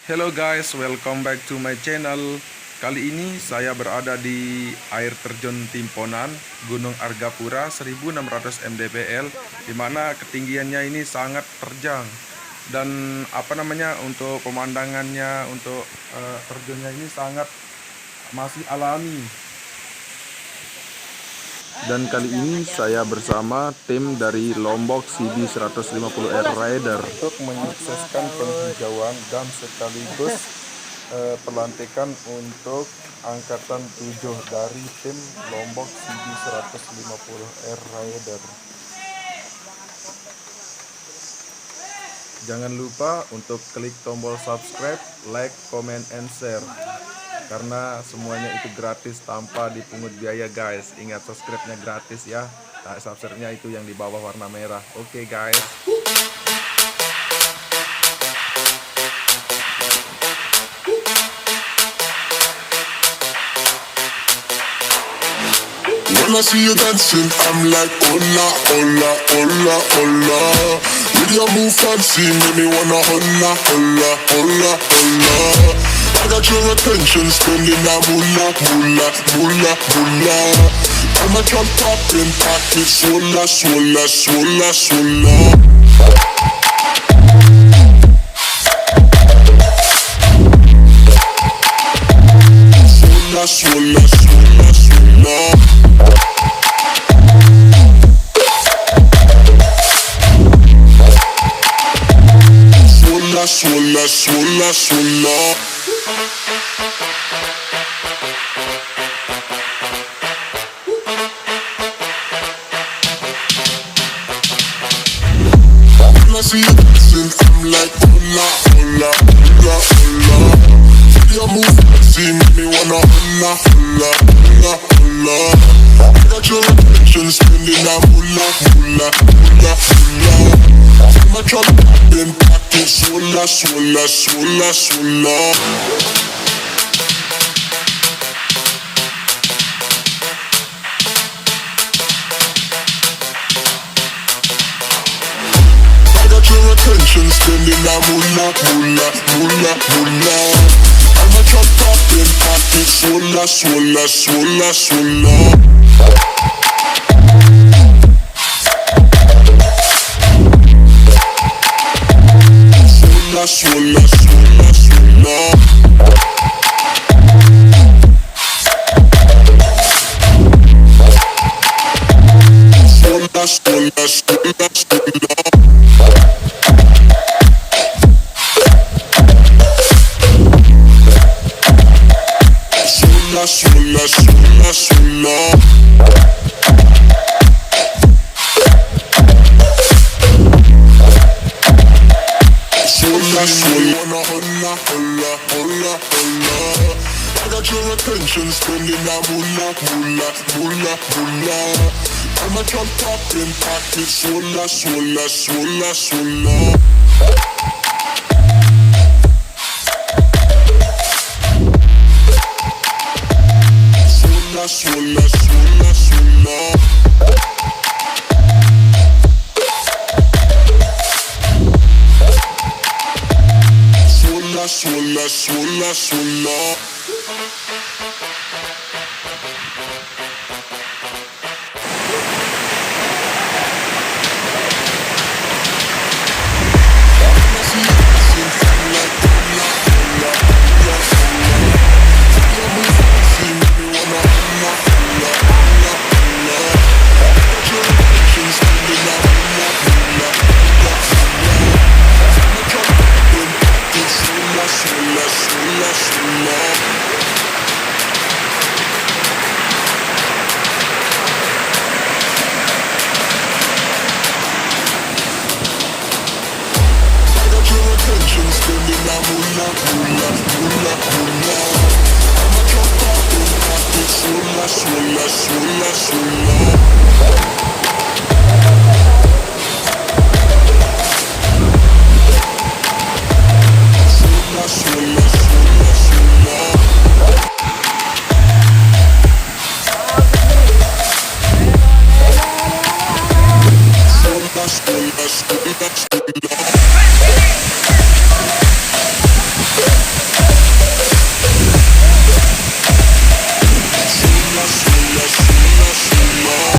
Hello guys, welcome back to my channel. Kali ini saya berada di Air Terjun Timponan, Gunung Argapura 1600 mdpl, dimana ketinggiannya ini sangat terjang. Dan untuk pemandangannya, untuk terjunnya ini sangat masih alami. Dan kali ini saya bersama tim dari Lombok CB 150 Air Rider untuk menyukseskan penghijauan dan sekaligus pelantikan untuk angkatan 7 dari tim Lombok CB 150 Air Rider. Jangan lupa untuk klik tombol subscribe, like, comment, and share, karena semuanya itu gratis tanpa dipungut biaya guys. Ingat, subscribe-nya gratis ya. Nah, subscribe-nya itu yang di bawah warna merah. Oke guys. When I see you dancing, I'm like, hola, hola, hola, hola. With your move fancy, make me wanna hola, hola, hola, hola. I got your attention, spending that moolah, moolah, moolah, moolah. I'm a drop poppin', pocket, swola, swola, swola, swola. Swola, swola, swola, swola. Swola, swola, swola. When I see you dancing, I'm like, hola, hola, hola, hola. Your move, see me wanna hola, hola, hola, hola. I got your attention, spending that moolah, moolah, moolah, moolah. I'm a drop in pocket, swola, swola, swola, swola. I got your attention, spending that moolah, moolah, moolah, moolah. I'm a drop in pocket, swola, swola, swola, swola. Swola, swola, swola. Swola, swola, swola, swola. Swola, swola, swola, swola. Swola, swola, hola, hola, hola, hola. I got your attention, spending that moolah, moolah, moolah, moolah. I'm a drop poppin', pocket, swola, swola, swola, swola. Swola, swola, swola, swola. Swola, swola, swola.